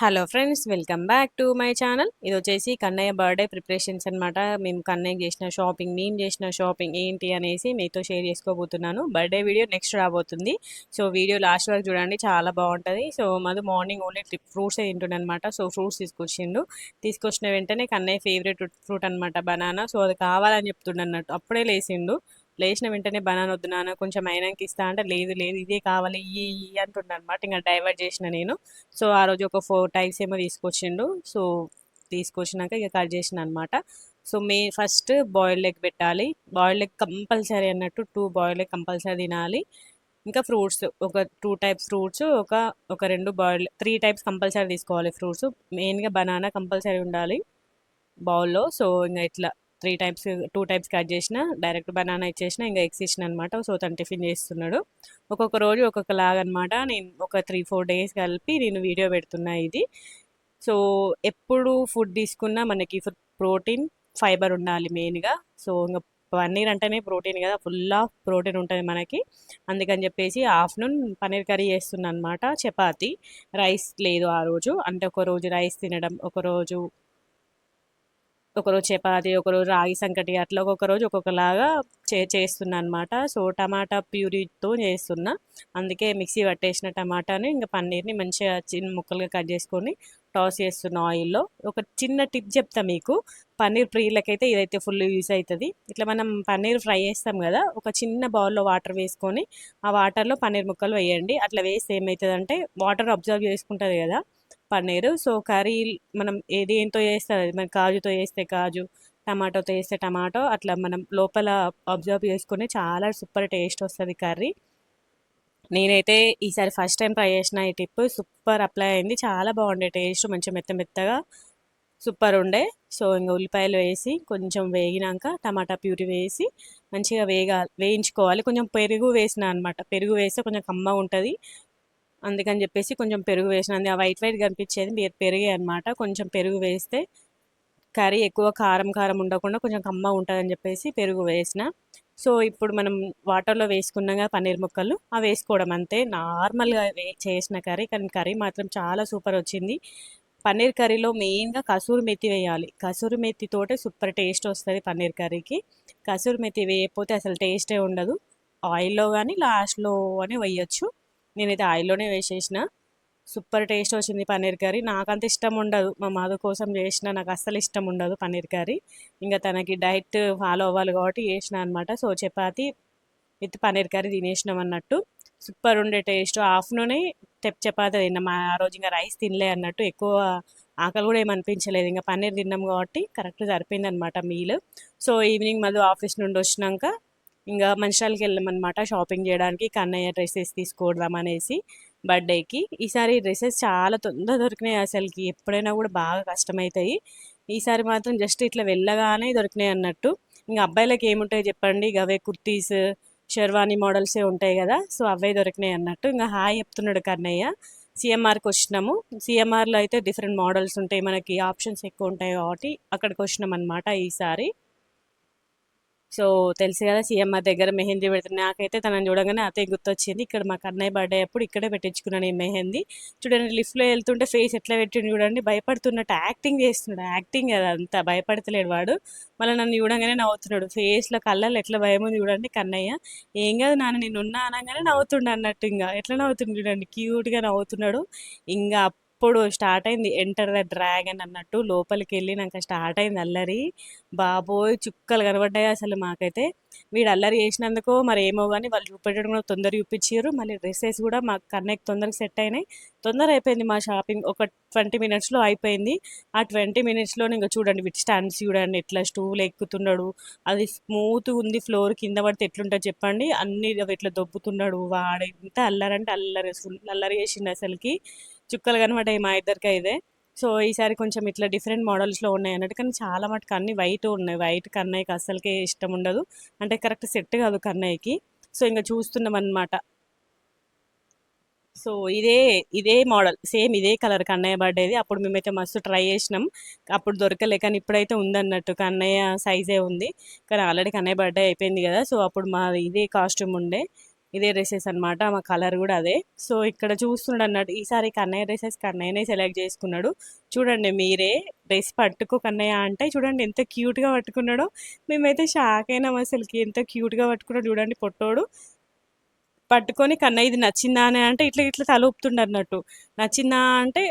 Hello friends, welcome back to my channel. ఇది వచ్చేసి Kannayya birthday preparations అనమాట. మేము కన్నయ్య చేసిన షాపింగ్, మేము చేసిన షాపింగ్ ఏంటి అనేసి మీతో షేర్ చేసుకోబోతున్నాను. బర్త్డే వీడియో నెక్స్ట్ రాబోతుంది. సో వీడియో లాస్ట్ వరకు చూడండి, చాలా బాగుంటుంది. సో మధు మార్నింగ్ ఓన్లీ ఫ్రూట్సే తింటుండే అనమాట. సో ఫ్రూట్స్ తీసుకొచ్చిన వెంటనే కన్నయ్య ఫేవరెట్ ఫ్రూట్ అనమాట బనానా. సో అది కావాలని చెప్తుండ అన్నట్టు, అప్పుడే లేచిన వెంటనే బనానా వద్దు నాన్న, కొంచెం అయినాక ఇస్తా అంటే లేదు లేదు ఇదే కావాలి ఇయ్యి అంటుండ అనమాట. ఇంకా డైవర్ట్ చేసిన నేను. సో ఆ రోజు ఒక 4 టైప్స్ ఏమో తీసుకొచ్చిండు. సో తీసుకొచ్చినాక ఇక కట్ చేసిన అనమాట. సో ఫస్ట్ బాయిల్డ్ ఎగ్ పెట్టాలి. బాయిల్డ్ ఎగ్ కంపల్సరీ అన్నట్టు, 2 బాయిల్డ్ ఎగ్ కంపల్సరీ తినాలి. ఇంకా ఫ్రూట్స్ ఒక 2 టైప్స్ ఫ్రూట్స్, ఒక 3 టైప్స్ కంపల్సరీ తీసుకోవాలి ఫ్రూట్స్. మెయిన్గా బనానా కంపల్సరీ ఉండాలి బౌల్లో. సో ఇంకా ఇట్లా 3 టైప్స్ 2 టైప్స్ కట్ చేసిన, డైరెక్ట్ బనానా ఇచ్చేసిన, ఇంకా ఎగ్స్ ఇచ్చిన అనమాట. సో తను టిఫిన్ చేస్తున్నాడు. ఒక్కొక్క రోజు ఒక్కొక్కలాగా అనమాట. నేను ఒక 3-4 డేస్ కలిపి నేను వీడియో పెడుతున్నా ఇది. సో ఎప్పుడు ఫుడ్ తీసుకున్నా మనకి ప్రోటీన్, ఫైబర్ ఉండాలి మెయిన్గా. సో ఇంకా పన్నీర్ అంటేనే ప్రోటీన్ కదా, ఫుల్ ఆఫ్ ప్రోటీన్ ఉంటుంది మనకి. అందుకని చెప్పేసి ఆఫ్టర్నూన్ పన్నీర్ కర్రీ చేస్తున్నా అనమాట. చపాతి, రైస్ లేదు ఆ రోజు. అంటే ఒకరోజు రైస్ తినడం, ఒకరోజు చపాతి, ఒకరోజు రాగి సంకటి, అట్లా ఒక్కొక్క రోజు ఒక్కొక్కలాగా చేస్తున్నా అనమాట. సో టమాటా ప్యూరీతో చేస్తున్నా. అందుకే మిక్సీ పట్టేసిన టమాటాని ఇంకా పన్నీర్ని మంచిగా చిన్న ముక్కలుగా కట్ చేసుకొని టాస్ చేస్తున్న ఆయిల్లో. ఒక చిన్న టిప్ చెప్తా మీకు, పన్నీర్ ప్రియులకైతే ఇదైతే ఫుల్ యూస్ అవుతుంది. ఇట్లా మనం పన్నీర్ ఫ్రై చేస్తాం కదా, ఒక చిన్న బౌల్లో వాటర్ వేసుకొని ఆ వాటర్లో పన్నీర్ ముక్కలు వేయండి. అట్లా వేస్తే ఏమవుతుందంటే వాటర్ అబ్జర్వ్ చేసుకుంటుంది కదా పన్నీరు. సో కర్రీ మనం దేంతో చేస్తే అది, మన కాజుతో చేస్తే కాజు, టమాటోతో చేస్తే టమాటో, అట్లా మనం లోపల అబ్జర్వ్ చేసుకుని చాలా సూపర్ టేస్ట్ వస్తుంది కర్రీ. నేనైతే ఈసారి ఫస్ట్ టైం ట్రై చేసిన ఈ టిప్, సూపర్ అప్లై అయింది. చాలా బాగుండే టేస్ట్, మంచిగా మెత్త మెత్తగా సూపర్ ఉండే. సో ఇంకా ఉల్లిపాయలు వేసి కొంచెం వేగినాక టమాటా ప్యూరీ వేసి మంచిగా వేయించుకోవాలి. కొంచెం పెరుగు వేసిన అనమాట. పెరుగు వేస్తే కొంచెం కమ్మగా ఉంటుంది. అందుకని చెప్పేసి కొంచెం పెరుగు వేసిన, ఆ వైట్ వైట్ కనిపించేది పెరుగే అనమాట. కొంచెం పెరుగు వేస్తే కర్రీ ఎక్కువ కారం కారం ఉండకుండా కొంచెం కమ్మ ఉంటుందని చెప్పేసి పెరుగు వేసిన. సో ఇప్పుడు మనం వాటర్లో వేసుకున్నాం కదా పన్నీర్ ముక్కలు, అవి వేసుకోవడం అంతే. నార్మల్గా చేసిన కర్రీ, కానీ కర్రీ మాత్రం చాలా సూపర్ వచ్చింది. పన్నీర్ కర్రీలో మెయిన్గా కసూరి మెత్తి వేయాలి. కసూరి మెత్తి తోటే సూపర్ టేస్ట్ వస్తుంది పన్నీర్ కర్రీకి. కసూరి మెత్తి వేయకపోతే అసలు టేస్టే ఉండదు. ఆయిల్లో కానీ లాస్ట్లో అని వేయచ్చు. నేనైతే ఆయిల్లోనే వేసేసిన. సూపర్ టేస్ట్ వచ్చింది పన్నీర్ కర్రీ. నాకంత ఇష్టం ఉండదు, మా మాధవ్ కోసం చేసిన, నాకు అస్సలు ఇష్టం ఉండదు పన్నీర్ కర్రీ. ఇంకా తనకి డైట్ ఫాలో అవ్వాలి కాబట్టి చేసిన అనమాట. So chapati with paneer curry తినేసినాం అన్నట్టు. సూపర్ ఉండే టేస్ట్. ఆఫ్టర్నూనే చపాతి తిన్నాం ఆ రోజు. ఇంకా రైస్ తినలే అన్నట్టు, ఎక్కువ ఆకలి కూడా ఏమనిపించలేదు. ఇంకా పన్నీర్ తిన్నాం కాబట్టి కరెక్ట్ సరిపోయింది అనమాట మీల్. సో ఈవినింగ్ మళ్ళీ ఆఫీస్ నుండి వచ్చినాక ఇంకా మంచిర్యాలకి వెళ్ళామన్నమాట షాపింగ్ చేయడానికి, కన్నయ్య డ్రెస్సెస్ తీసుకోవడం అనేసి బర్త్డేకి. ఈసారి డ్రెస్సెస్ చాలా తొందర దొరికినాయి. అసలుకి ఎప్పుడైనా కూడా బాగా కష్టమవుతాయి, ఈసారి మాత్రం జస్ట్ ఇట్లా వెళ్ళగానే దొరికినాయి అన్నట్టు. ఇంకా అబ్బాయిలకి ఏముంటాయి చెప్పండి, అవే కుర్తీస్, షెర్వానీ మోడల్సే ఉంటాయి కదా. సో అవే దొరికినాయి అన్నట్టు. ఇంకా హాయ్ చెప్తున్నాడు కన్నయ్య. సిఎంఆర్కి వచ్చినాము. సిఎంఆర్లో అయితే డిఫరెంట్ మోడల్స్ ఉంటాయి, మనకి ఆప్షన్స్ ఎక్కువ ఉంటాయి కాబట్టి అక్కడికి వచ్చినాం అనమాట ఈసారి. సో తెలుసు కదా సీఎంఆర్ దగ్గర మెహందీ పెడుతుంది. నాకైతే తనని చూడగానే అదే గుర్తొచ్చింది. ఇక్కడ మా కన్నయ్య బర్త్డే అప్పుడు ఇక్కడే పెట్టించుకున్నాను ఈ మెహందీ. చూడండి లిఫ్ట్లో వెళ్తుంటే ఫేస్ ఎట్లా పెట్టిండు చూడండి, భయపడుతున్నట్టు యాక్టింగ్ చేస్తున్నాడు. యాక్టింగ్ కదా, అంతా భయపడతలేడు వాడు. మళ్ళీ నన్ను చూడగానే నవ్వుతున్నాడు. ఫేస్లో కళ్ళల్లో ఎట్లా భయం ఉంది చూడండి కన్నయ్య. ఏం కాదు నాన్న నేనున్నా అనగానే నవ్వుతుండ అన్నట్టు. ఇంకా ఎట్లా నవ్వుతుంది చూడండి, క్యూట్గా నవ్వుతున్నాడు. ఇంకా అప్పుడు స్టార్ట్ అయింది ఎంటర్ ద డ్రాగన్ అన్నట్టు. లోపలికి వెళ్ళినాక స్టార్ట్ అయింది అల్లరి. బాబోయ్ చుక్కలు కనబడ్డాయి అసలు మాకైతే. వీడు అల్లరి చేసినందుకో మరి ఏమో కానీ వాళ్ళు చూపెట్టడం కూడా తొందర చూపించారు. మళ్ళీ డ్రెస్సెస్ కూడా మా కన్నయ్యకి తొందరగా సెట్ అయినాయి. తొందర అయిపోయింది మా షాపింగ్, ఒక 20 minutesలో అయిపోయింది. ఆ 20 minutesలో ఇంకా చూడండి వీటి స్టాండ్స్ చూడండి ఎట్లా స్టూల్ ఎక్కుతున్నాడు. అది స్మూత్గా ఉంది, ఫ్లోర్ కింద పడితే ఎట్లుంటుంది చెప్పండి. అన్ని అవి ఇట్లా దొబ్బుతున్నాడు. వాడు ఎంత అల్లరి అంటే అల్లరి, ఫుల్ అల్లరి చేసిండు అసలుకి. చుక్కలు కనబడ్డాయి మా ఇద్దరికి అయితే. సో ఈసారి కొంచెం ఇట్లా డిఫరెంట్ మోడల్స్లో ఉన్నాయి అన్నట్టు, కానీ చాలా మటుకు అన్ని వైట్ ఉన్నాయి. వైట్ కన్నయ్యకి అస్సలకే ఇష్టం ఉండదు, అంటే కరెక్ట్ సెట్ కాదు కన్నయ్యకి. సో ఇంకా చూస్తున్నాం అనమాట. సో ఇదే మోడల్ సేమ్ ఇదే కలర్ కన్నయ్య బర్త్డేది. అప్పుడు మేమైతే మస్తు ట్రై చేసినాం, అప్పుడు దొరకలే. కానీ ఇప్పుడైతే ఉందన్నట్టు కన్నయ్య సైజే ఉంది. కానీ ఆల్రెడీ కన్నయ్య బర్త్డే అయిపోయింది కదా. సో అప్పుడు మా ఇదే కాస్ట్యూమ్ ఉండే. ఇదే డ్రెస్సెస్ అనమాట. మా కలర్ కూడా అదే. సో ఇక్కడ చూస్తున్నాడు అన్నట్టు ఈసారి కన్నయ్య డ్రెస్సెస్ కన్నయ్యనే సెలెక్ట్ చేసుకున్నాడు. చూడండి మీరే, డ్రెస్ పట్టుకో కన్నయ్య అంటే చూడండి ఎంత క్యూట్గా పట్టుకున్నాడో. మేమైతే షాక్ అయినాం అసలుకి, ఎంత క్యూట్గా పట్టుకున్నాడు చూడండి పొట్టోడు. పట్టుకొని కన్నయ్య ఇది నచ్చిందా అని అంటే ఇట్లా ఇట్లా తల ఊపుతుండు అన్నట్టు. నచ్చిందా అంటే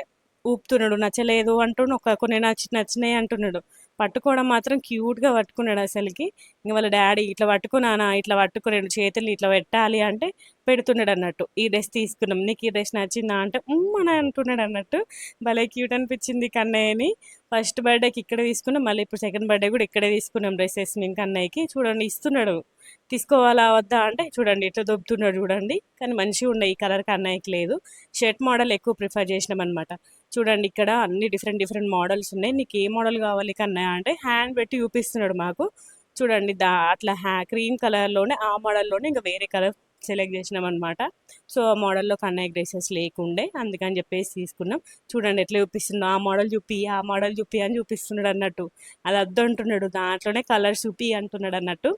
ఊపుతున్నాడు, నచ్చలేదు అంటుండు, కొన్ని నచ్చినాయి అంటున్నాడు. పట్టుకోవడం మాత్రం క్యూట్గా పట్టుకున్నాడు అసలుకి. ఇంక వాళ్ళ డాడీ ఇట్లా పట్టుకున్నానా, ఇట్లా పట్టుకున్నాడు చేతులు ఇట్లా పెట్టాలి అంటే పెడుతున్నాడు అన్నట్టు. ఈ డ్రెస్ తీసుకున్నాం, నీకు ఈ డ్రెస్ నచ్చిందా అంటే అని అంటున్నాడు అన్నట్టు. భలే క్యూట్ అనిపించింది కన్నయ్యని. ఫస్ట్ బర్త్డేకి ఇక్కడ తీసుకున్నాం, మళ్ళీ ఇప్పుడు సెకండ్ బర్త్డే కూడా ఇక్కడే తీసుకున్నాం డ్రెస్సెస్ మేము కన్నయ్యకి. చూడండి ఇస్తున్నాడు, తీసుకోవాలా వద్దా అంటే చూడండి ఎట్లా దొబ్బుతున్నాడు చూడండి. కానీ మంచిగా ఉన్నాయి, ఈ కలర్ కన్నయ్యకి లేదు. షర్ట్ మోడల్ ఎక్కువ ప్రిఫర్ చేసినాం అనమాట. చూడండి ఇక్కడ అన్ని డిఫరెంట్ డిఫరెంట్ మోడల్స్ ఉన్నాయి. నీకు ఏ మోడల్ కావాలి కన్నయ్య అంటే హ్యాండ్ పెట్టి చూపిస్తున్నాడు మాకు. చూడండి అట్లా క్రీమ్ కలర్లోనే ఆ మోడల్లోనే ఇంకా వేరే కలర్ సెలెక్ట్ చేసినాం అనమాట. సో ఆ మోడల్లో కన్నయ్య డ్రెస్సెస్ లేకుండే, అందుకని చెప్పేసి తీసుకున్నాం. చూడండి ఎట్లా చూపిస్తుందో, ఆ మోడల్ చూపి ఆ మోడల్ చూపి అని చూపిస్తున్నాడు అన్నట్టు. అది వద్దు అంటున్నాడు, దాంట్లోనే కలర్ చూపి అంటున్నాడు అన్నట్టు.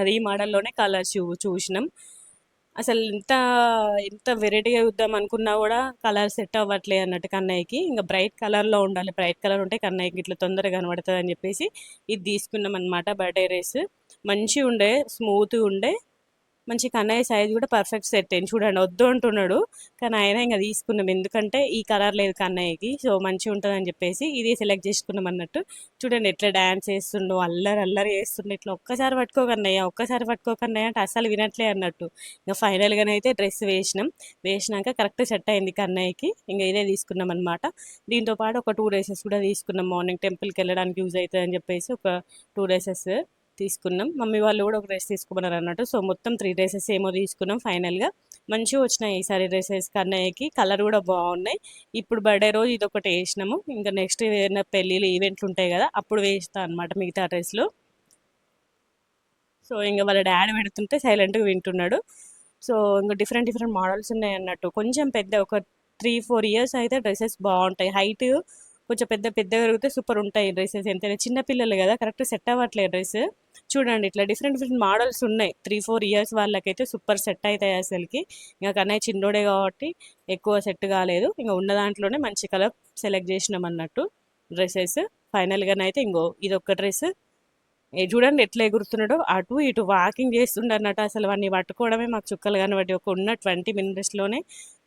అది ఈ మోడల్లోనే కలర్స్ చూసినాం. అసలు ఎంత ఎంత వెరైటీగా చూద్దాం అనుకున్నా కూడా కలర్ సెట్ అవ్వట్లే అన్నట్టు కన్నయ్యకి. ఇంకా బ్రైట్ కలర్లో ఉండాలి, బ్రైట్ కలర్ ఉంటే కన్నయ్యకి ఇట్లా తొందరగా కనబడుతుంది అని చెప్పేసి ఇది తీసుకున్నాం అనమాట. బర్త్డే రేస్ మంచిగా ఉండే, స్మూత్గా ఉండే, మంచి కన్నయ్య సైజ్ కూడా పర్ఫెక్ట్ సెట్ అయింది. చూడండి వద్దు అంటున్నాడు, కానీ అయినా ఇంకా తీసుకున్నాం ఎందుకంటే ఈ కలర్ లేదు కన్నయ్యకి, సో మంచిగా ఉంటుంది అని చెప్పేసి ఇది సెలెక్ట్ చేసుకున్నాం అన్నట్టు. చూడండి ఎట్లా డ్యాన్స్ చేస్తుండో, అల్లరి అల్లరి చేస్తుండే. ఇట్లా ఒక్కసారి పట్టుకోకన్నయ్య, ఒక్కసారి పట్టుకోకన్నయ్య అంటే అసలు వినట్లే అన్నట్టు. ఇంకా ఫైనల్గానైతే డ్రెస్ వేసినాక కరెక్ట్ సెట్ అయింది కన్నయ్యకి. ఇంకా ఇదే తీసుకున్నాం అనమాట. దీంతో పాటు ఒక 2 డ్రెస్సెస్ కూడా తీసుకున్నాం, మార్నింగ్ టెంపుల్కి వెళ్ళడానికి యూజ్ అవుతుంది అని చెప్పేసి ఒక 2 డ్రెస్సెస్ తీసుకున్నాం. మమ్మీ వాళ్ళు కూడా ఒక డ్రెస్ తీసుకోమన్నారు అన్నట్టు. సో మొత్తం 3 డ్రెస్సెస్ ఏమో తీసుకున్నాం ఫైనల్గా. మంచిగా వచ్చినాయి ఈసారి డ్రెస్సెస్ కన్నయ్యకి, కలర్ కూడా బాగున్నాయి. ఇప్పుడు బర్త్డే రోజు ఇది ఒకటి వేసినాము, ఇంకా నెక్స్ట్ ఏదైనా పెళ్ళిళ్ళు ఈవెంట్లు ఉంటాయి కదా అప్పుడు వేస్తా అనమాట మిగతా డ్రెస్లు. సో ఇంకా వాళ్ళ డాడీ పెడుతుంటే సైలెంట్గా వింటున్నాడు. సో ఇంకా డిఫరెంట్ డిఫరెంట్ మోడల్స్ ఉన్నాయి అన్నట్టు. కొంచెం పెద్ద ఒక 3-4 ఇయర్స్ అయితే డ్రెస్సెస్ బాగుంటాయి. హైట్ కొంచెం పెద్ద పెద్దగా పెరిగితే సూపర్ ఉంటాయి డ్రెస్సెస్. ఎంతైనా చిన్నపిల్లలు కదా కరెక్ట్ సెట్ అవ్వట్లేదు డ్రెస్. చూడండి ఇట్లా డిఫరెంట్ డిఫరెంట్ మోడల్స్ ఉన్నాయి. 3-4 ఇయర్స్ వాళ్ళకైతే సూపర్ సెట్ అవుతాయి అసలుకి. ఇంకా కన్నయ్య చిన్నోడే కాబట్టి ఎక్కువ సెట్ కాలేదు. ఇంకా ఉన్న దాంట్లోనే మంచి కలర్ సెలెక్ట్ చేసినాం అన్నట్టు డ్రెస్సెస్. ఫైనల్గానైతే ఇంకో ఇది ఒక డ్రెస్ చూడండి ఎట్లా ఎగురుతున్నాడో, అటు ఇటు వాకింగ్ చేస్తుండ అన్నట్టు. అసలు వాడిని పట్టుకోవడమే మాకు చుక్కలు కనబడి ఒక ఉన్న 20 మినిట్స్లోనే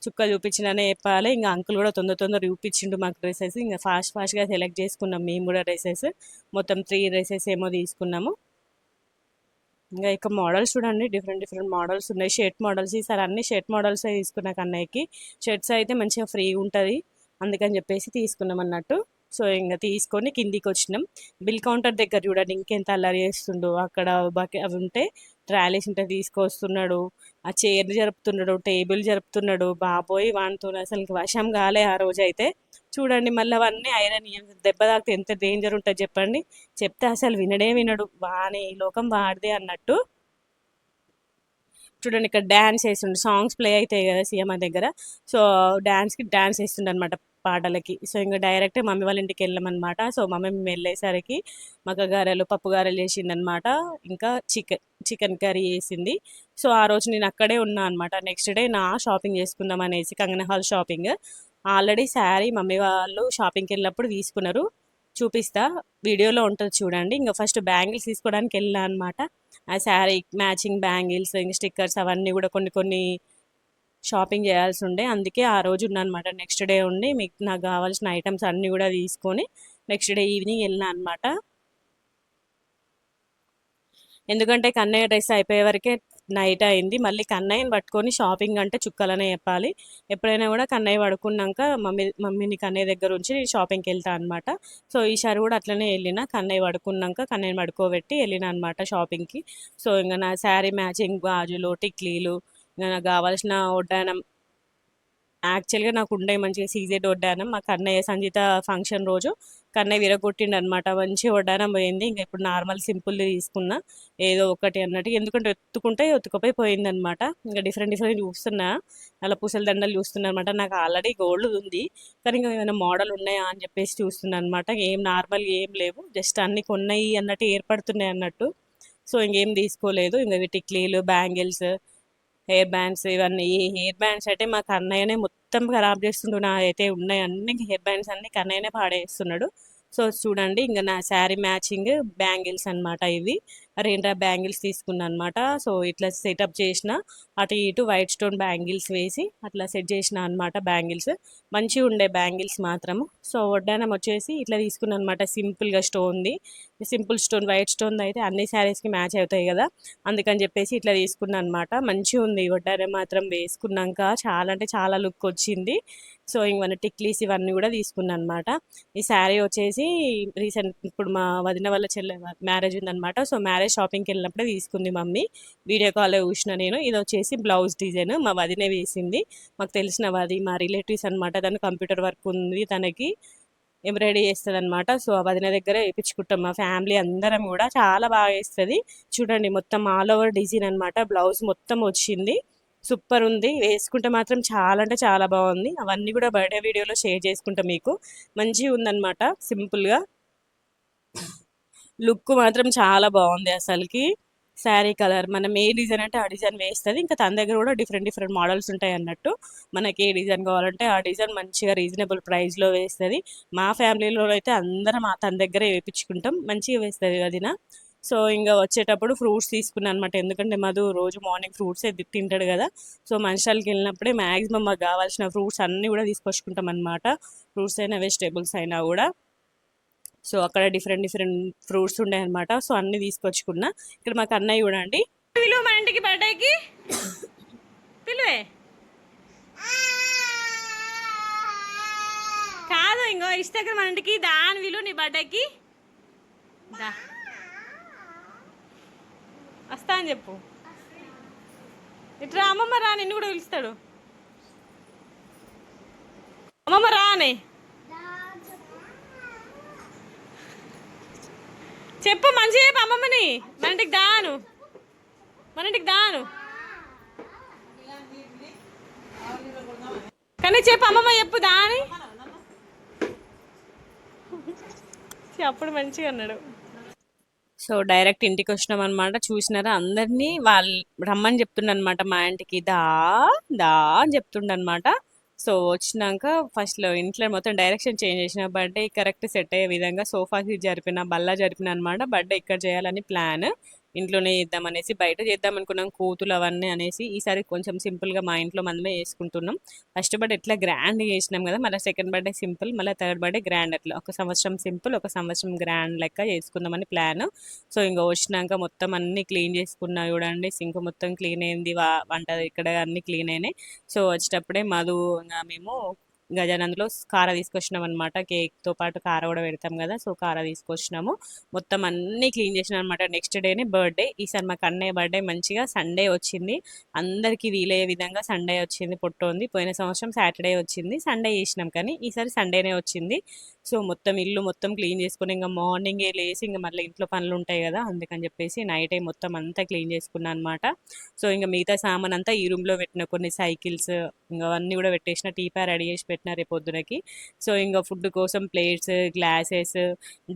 చుక్కలు చూపించిందనే చెప్పాలి. ఇంకా అంకుల్ కూడా తొందర తొందర చూపించిండు మాకు డ్రెస్సెస్. ఇంకా ఫాస్ట్గా సెలెక్ట్ చేసుకున్నాం మేము కూడా డ్రెస్సెస్. మొత్తం 3 డ్రెస్సెస్ ఏమో తీసుకున్నాము. ఇంకా ఇక మోడల్స్ చూడండి డిఫరెంట్ డిఫరెంట్ మోడల్స్ ఉన్నాయి. షర్ట్ మోడల్స్ ఈసారి అన్ని షర్ట్ మోడల్స్ తీసుకున్నా కన్నయ్యకి. షర్ట్స్ అయితే మంచిగా ఫ్రీగా ఉంటుంది అందుకని చెప్పేసి తీసుకున్నాం అన్నట్టు. సో ఇంకా తీసుకొని కిందికి వచ్చినాం. బిల్ కౌంటర్ దగ్గర చూడండి ఇంకెంత అల్లరి చేస్తుండో. అక్కడ అవి ఉంటే ట్రాలీస్ ఉంటే తీసుకొస్తున్నాడు, ఆ చైర్ జరుపుతున్నాడు, టేబుల్ జరుపుతున్నాడు. బాబోయ్ వానితో అసలు వశం కాలే ఆ రోజు అయితే. చూడండి మళ్ళీ అవన్నీ ఐరన్ దెబ్బ తాకితే ఎంత డేంజర్ ఉంటుంది చెప్పండి. చెప్తే అసలు వినడు, వాని లోకం వాడిదే అన్నట్టు. చూడండి ఇక్కడ డ్యాన్స్ వేస్తుండే, సాంగ్స్ ప్లే అవుతాయి కదా సీఎం దగ్గర. సో డ్యాన్స్ వేస్తుండే అనమాట పాటలకి. సో ఇంకా డైరెక్ట్ మమ్మీ వాళ్ళ ఇంటికి వెళ్ళామన్నమాట. సో మమ్మీ మేము వెళ్ళేసరికి మగ్గ గారెలు పప్పు గారెలు చేసిందనమాట. ఇంకా చికెన్ కర్రీ వేసింది. సో ఆ రోజు నేను అక్కడే ఉన్నా అనమాట. నెక్స్ట్ డే నా షాపింగ్ చేసుకుందాం అనేసి Kangana hall shopping. Already sari mummy వాళ్ళు షాపింగ్కి వెళ్ళినప్పుడు తీసుకున్నారు, చూపిస్తా వీడియోలో ఉంటుంది చూడండి. ఇంకా ఫస్ట్ బ్యాంగిల్స్ తీసుకోవడానికి వెళ్ళా అనమాట. ఆ శారీ మ్యాచింగ్ బ్యాంగిల్స్ ఇంకా స్టిక్కర్స్ అవన్నీ కూడా కొన్ని కొన్ని షాపింగ్ చేయాల్సి ఉండే, అందుకే ఆ రోజు ఉన్నానమాట. నెక్స్ట్ డే ఉండి మీకు నాకు కావాల్సిన ఐటమ్స్ అన్నీ కూడా తీసుకొని నెక్స్ట్ డే ఈవినింగ్ వెళ్ళినా అనమాట. ఎందుకంటే కన్నయ్య డ్రెస్ అయిపోయే వరకే నైట్ అయింది. మళ్ళీ కన్నయ్యని పట్టుకొని షాపింగ్ అంటే చుక్కలనే చెప్పాలి. ఎప్పుడైనా కూడా కన్నయ్య పడుకున్నాక మమ్మీని కన్నయ్య దగ్గర ఉంచి షాపింగ్కి వెళ్తా అనమాట. సో ఈసారి కూడా అట్లనే వెళ్ళిన, కన్నయ్య పడుకున్నాక కన్నయ్యని పడుకోబెట్టి వెళ్ళిన అనమాట షాపింగ్కి. సో ఇంకా నా శారీ మ్యాచింగ్ గాజులు టిక్లీలు, ఇంకా నాకు కావాల్సిన వడ్డానం, యాక్చువల్గా నాకు ఉండే మంచిగా సీజెడ్ వడ్డానం మా కన్నయ్య సంగీత ఫంక్షన్ రోజు కన్నయ్య విరగొట్టిండు అనమాట. మంచి వడ్డానం పోయింది. ఇంకా ఇప్పుడు నార్మల్ సింపుల్ తీసుకున్నా ఏదో ఒకటి అన్నట్టు, ఎందుకంటే ఒత్తుకుపోయి పోయిందనమాట. ఇంకా డిఫరెంట్ డిఫరెంట్ చూస్తున్నా, అలా పూసల దండలు చూస్తున్నా అనమాట. నాకు ఆల్రెడీ గోల్డ్ ఉంది, కానీ ఇంకా ఏమైనా మోడల్ ఉన్నాయా అని చెప్పేసి చూస్తున్నా అనమాట. ఏం నార్మల్ ఏం లేవు, జస్ట్ అన్ని కొన్నాయి అన్నట్టు ఏర్పడుతున్నాయి అన్నట్టు. సో ఇంకేం తీసుకోలేదు. ఇంకా టిక్లీలు బ్యాంగిల్స్ హెయిర్ బ్యాండ్స్ ఇవన్నీ. ఈ హెయిర్ బ్యాండ్స్ అయితే మా కన్నయ్యనే మొత్తం ఖరాబ్ చేస్తుండు. నా అయితే ఉన్నాయి అన్ని హెయిర్ బ్యాండ్స్ అన్ని కన్నయ్యనే పాడేస్తున్నాడు. సో చూడండి ఇంకా నా శారీ మ్యాచింగ్ బ్యాంగిల్స్ అన్నమాట ఇవి. రెండ్రా బ్యాంగిల్స్ తీసుకున్నా అనమాట. సో ఇట్లా సెటప్ చేసిన, అటు ఇటు వైట్ స్టోన్ బ్యాంగిల్స్ వేసి అట్లా సెట్ చేసిన అనమాట బ్యాంగిల్స్. మంచిగా ఉండే బ్యాంగిల్స్ మాత్రము. సో వడ్డానం వచ్చేసి ఇట్లా తీసుకున్నాను అనమాట, సింపుల్గా స్టోన్ది. సింపుల్ స్టోన్ వైట్ స్టోన్ అయితే అన్ని శారీస్కి మ్యాచ్ అవుతాయి కదా, అందుకని చెప్పేసి ఇట్లా తీసుకున్నాను అనమాట. మంచిగా ఉంది వడ్డానం మాత్రం వేసుకున్నాక, చాలా అంటే చాలా లుక్ వచ్చింది. సో ఇవన్నీ టిక్లీస్ ఇవన్నీ కూడా తీసుకున్నాను అనమాట. ఈ శారీ వచ్చేసి రీసెంట్ ఇప్పుడు మా వదిన వాళ్ళ చెల్లె మ్యారేజ్ ఉందనమాట. సో మ్యారేజ్ షాపింగ్కి వెళ్ళినప్పుడే తీసుకుంది మమ్మీ. వీడియో కాల్లో చూసిన నేను. ఇది వచ్చేసి బ్లౌజ్ డిజైన్ మా వదినే వేసింది. మాకు తెలిసిన వది మా రిలేటివ్స్ అనమాట. తను కంప్యూటర్ వర్క్ ఉంది తనకి, ఎంబ్రాయిడరీ చేస్తుంది అనమాట. సో ఆ వదిన దగ్గర వేయించుకుంటాం మా ఫ్యామిలీ అందరం కూడా. చాలా బాగా వేస్తుంది. చూడండి మొత్తం ఆల్ ఓవర్ డిజైన్ అనమాట. బ్లౌజ్ మొత్తం వచ్చింది. సూపర్ ఉంది. వేసుకుంటే మాత్రం చాలా అంటే చాలా బాగుంది. అవన్నీ కూడా బర్త్డే వీడియోలో షేర్ చేసుకుంటాం మీకు. మంచిగా ఉందన్నమాట. సింపుల్గా లుక్ మాత్రం చాలా బాగుంది అసలుకి. శారీ కలర్ మనం ఏ డిజైన్ అంటే ఆ డిజైన్ వేస్తుంది. ఇంకా తన దగ్గర కూడా డిఫరెంట్ డిఫరెంట్ మోడల్స్ ఉంటాయి అన్నట్టు. మనకి ఏ డిజైన్ కావాలంటే ఆ డిజైన్ మంచిగా రీజనబుల్ ప్రైస్లో వేస్తుంది. మా ఫ్యామిలీలో అయితే అందరం తన దగ్గరే వేయించుకుంటాం. మంచిగా వేస్తుంది వదిన. సో ఇంకా వచ్చేటప్పుడు ఫ్రూట్స్ తీసుకున్నాను అనమాట. ఎందుకంటే మధు రోజు మార్నింగ్ ఫ్రూట్సే తింటాడు కదా. సో మంచాలకి వెళ్ళినప్పుడే మ్యాక్సిమం మాకు కావాల్సిన ఫ్రూట్స్ అన్నీ కూడా తీసుకొచ్చుకుంటాం అనమాట. ఫ్రూట్స్ అయినా వెజిటేబుల్స్ అయినా కూడా. సో అక్కడ డిఫరెంట్ డిఫరెంట్ ఫ్రూట్స్ ఉండే అనమాట. సో అన్ని తీసుకొచ్చుకున్నా. ఇక్కడ మాకు అన్నయ్య కూడా అండి పిలువు మా ఇంటికి బర్త్డేకి పిలువే. కాదు ఇంకో ఇష్టం మన ఇంటికి దాని విలువ నీ బర్త్డేకి దా వస్తా అని చెప్పు. ఇట్లా అమ్మమ్మ రా, నిన్ను కూడా పిలుస్తాడు. అమ్మమ్మ రానే చెప్పు, మంచిగా చెప్పు అమ్మమ్మని. మన ఇంటికి దాను, మన ఇంటికి దాను కానీ చెప్పు అమ్మమ్మ చెప్పు దాని. అప్పుడు మంచిగా అన్నాడు. సో డైరెక్ట్ ఇంటికి వచ్చినాం అనమాట. చూసినారా అందరినీ వాళ్ళు రమ్మని చెప్తుండ అనమాట మా ఇంటికి. దా దా అని చెప్తుండ అనమాట. సో వచ్చినాక ఫస్ట్లో ఇంట్లో మొత్తం డైరెక్షన్ చేంజ్ చేసిన. బర్త్డే కరెక్ట్ సెట్ అయ్యే విధంగా సోఫాకి జరిపిన, బల్లా జరిపిన అనమాట. బర్త్డే ఇక్కడ చేయాలని ప్లాన్. ఇంట్లోనే చేద్దాం అనేసి, బయట చేద్దాం అనుకున్నాం కూతులు అవన్నీ అనేసి. ఈసారి కొంచెం సింపుల్గా మా ఇంట్లో మనమే వేసుకుంటున్నాం. ఫస్ట్ బర్త్డే ఎట్లా గ్రాండ్ చేసినాం కదా, మళ్ళీ సెకండ్ బర్త్డే సింపుల్, మళ్ళీ థర్డ్ బర్త్డే గ్రాండ్. అట్లా ఒక సంవత్సరం సింపుల్, ఒక సంవత్సరం గ్రాండ్ లెక్క చేసుకుందామని ప్లాన్. సో ఇంకా వచ్చినాక మొత్తం అన్ని క్లీన్ చేసుకున్నా. చూడండి సింక్ మొత్తం క్లీన్ అయింది, వంట ఇక్కడ అన్ని క్లీన్ అయినాయి. సో వచ్చేటప్పుడే మధు ఇంకా మేము గజానందులో కార తీసుకొచ్చినాం అనమాట. కేక్తో పాటు కార కూడా పెడతాం కదా. సో కార తీసుకొచ్చినాము. మొత్తం అన్నీ క్లీన్ చేసినాం అనమాట. నెక్స్ట్ డేనే బర్త్డే. ఈసారి మాకు అన్నయ్య బర్త్డే మంచిగా సండే వచ్చింది. అందరికీ వీలయ్యే విధంగా సండే వచ్చింది. పొట్టోంది. పోయిన సంవత్సరం సాటర్డే వచ్చింది, సండే చేసినాం. కానీ ఈసారి సండేనే వచ్చింది. సో మొత్తం ఇల్లు మొత్తం క్లీన్ చేసుకుని ఇంకా మార్నింగే లేసి ఇంకా మళ్ళీ ఇంట్లో పనులు ఉంటాయి కదా, అందుకని చెప్పేసి నైటే మొత్తం అంతా క్లీన్ చేసుకున్నాను అనమాట. సో ఇంకా మిగతా సామాన్ అంతా ఈ రూమ్లో పెట్టిన, కొన్ని సైకిల్స్ ఇంకా అవన్నీ కూడా పెట్టేసిన. టీపా రెడీ చేసి పెట్టిన రేపు పొద్దునకి. సో ఇంకా ఫుడ్ కోసం ప్లేట్స్, గ్లాసెస్,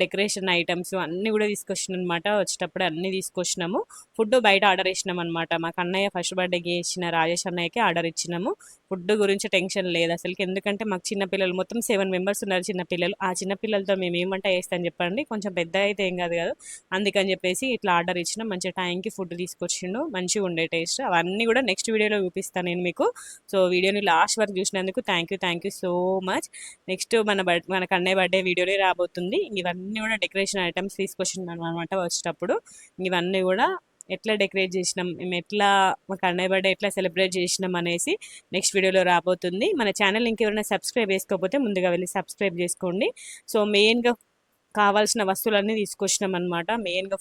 డెకరేషన్ ఐటమ్స్ అన్నీ కూడా తీసుకొచ్చినాం అనమాట. వచ్చేటప్పుడు అన్నీ తీసుకొచ్చినాము. ఫుడ్ బయట ఆర్డర్ ఇచ్చినాం అనమాట. మాకు అన్నయ్య ఫస్ట్ బర్త్డేకి ఇచ్చిన రాజేష్ అన్నయ్యకి ఆర్డర్ ఇచ్చినాము. ఫుడ్ గురించి టెన్షన్ లేదు అసలుకి. ఎందుకంటే మాకు చిన్నపిల్లలు మొత్తం 7 మెంబర్స్ ఉన్నారు చిన్నపిల్లలు. ఆ చిన్నపిల్లలతో మేము ఏమంట వేస్తాం చెప్పండి, కొంచెం పెద్ద అయితే ఏం కాదు కదా. అందుకని చెప్పేసి ఇట్లా ఆర్డర్ ఇచ్చిన. మంచి టైంకి ఫుడ్ తీసుకొచ్చిండు, మంచిగా ఉండే టేస్ట్. అవన్నీ కూడా నెక్స్ట్ వీడియోలో చూపిస్తాను నేను మీకు. సో వీడియోని లాస్ట్ వరకు చూసినందుకు thank you so much. Next మన కన్నయ్య బర్త్డే వీడియోనే రాబోతుంది. ఇవన్నీ కూడా డెకరేషన్ ఐటమ్స్ తీసుకొచ్చినాను అనమాట వచ్చేటప్పుడు. ఇవన్నీ కూడా ఎట్లా డెకరేట్ చేసినాం, మేము ఎట్లా మా కన్నయ్య బర్త్డే ఎట్లా సెలబ్రేట్ చేసినాం అనేసి నెక్స్ట్ వీడియోలో రాబోతుంది. మన ఛానల్ ఇంకెవరైనా సబ్స్క్రైబ్ చేసుకోకపోతే ముందుగా వెళ్ళి సబ్స్క్రైబ్ చేసుకోండి. సో మెయిన్గా కావాల్సిన వస్తువులన్నీ తీసుకొచ్చినాం అనమాట. మెయిన్గా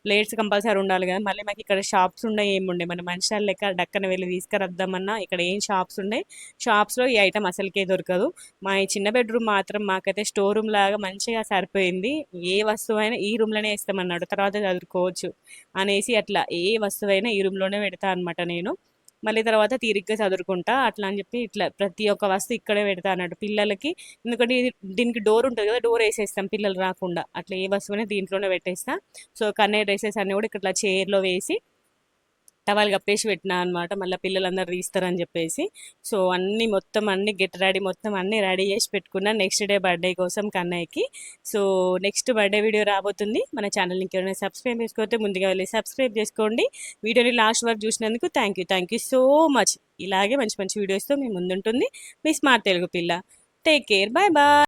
ప్లేట్స్ కంపల్సరీ ఉండాలి కదా. మళ్ళీ మాకు ఇక్కడ షాప్స్ ఉండే ఏముండే, మన మనుషుల లెక్క డక్కన వెళ్ళి తీసుకురద్దామన్నా ఇక్కడ ఏం షాప్స్ ఉండే. షాప్స్లో ఈ ఐటమ్ అసలుకే దొరకదు. మా ఈ చిన్న బెడ్రూమ్ మాత్రం మాకైతే స్టోర్ రూమ్ లాగా మంచిగా సరిపోయింది. ఏ వస్తువు అయినా ఈ రూమ్లోనే వేస్తామన్నాడు, తర్వాత చదువుకోవచ్చు అనేసి అట్లా ఏ వస్తువైనా ఈ రూమ్లోనే పెడతా అనమాట నేను. మళ్ళీ తర్వాత తీరిగ్గా చదువుకుంటా అట్లా అని చెప్పి ఇట్లా ప్రతి ఒక్క వస్తువు ఇక్కడే పెడతా అన్నట్టు పిల్లలకి. ఎందుకంటే దీనికి డోర్ ఉంటుంది కదా, డోర్ వేసేస్తాం పిల్లలు రాకుండా. అట్లా ఏ వస్తువునే దీంట్లోనే పెట్టేస్తా. సో కన్నయ్య డ్రెస్సెస్ అన్నీ కూడా ఇట్లా చైర్లో వేసి టవల్ కప్పేసి పెట్టినా అనమాట, మళ్ళీ పిల్లలందరూ తీస్తారని చెప్పేసి. సో అన్నీ మొత్తం అన్ని గెట్ రెడీ మొత్తం అన్నీ రెడీ చేసి పెట్టుకున్నా నెక్స్ట్ డే బర్త్డే కోసం కన్నయ్యకి. సో నెక్స్ట్ బర్త్డే వీడియో రాబోతుంది. మన ఛానల్ని ఇంకెవరైనా సబ్స్క్రైబ్ చేసుకోతే ముందుగా వెళ్ళి సబ్స్క్రైబ్ చేసుకోండి. వీడియోని లాస్ట్ వరకు చూసినందుకు థ్యాంక్ యూ సో మచ్. ఇలాగే మంచి మంచి వీడియోస్తో మీ ముందుంటుంది మీ స్మార్ట్ తెలుగు పిల్ల. Take care, bye bye.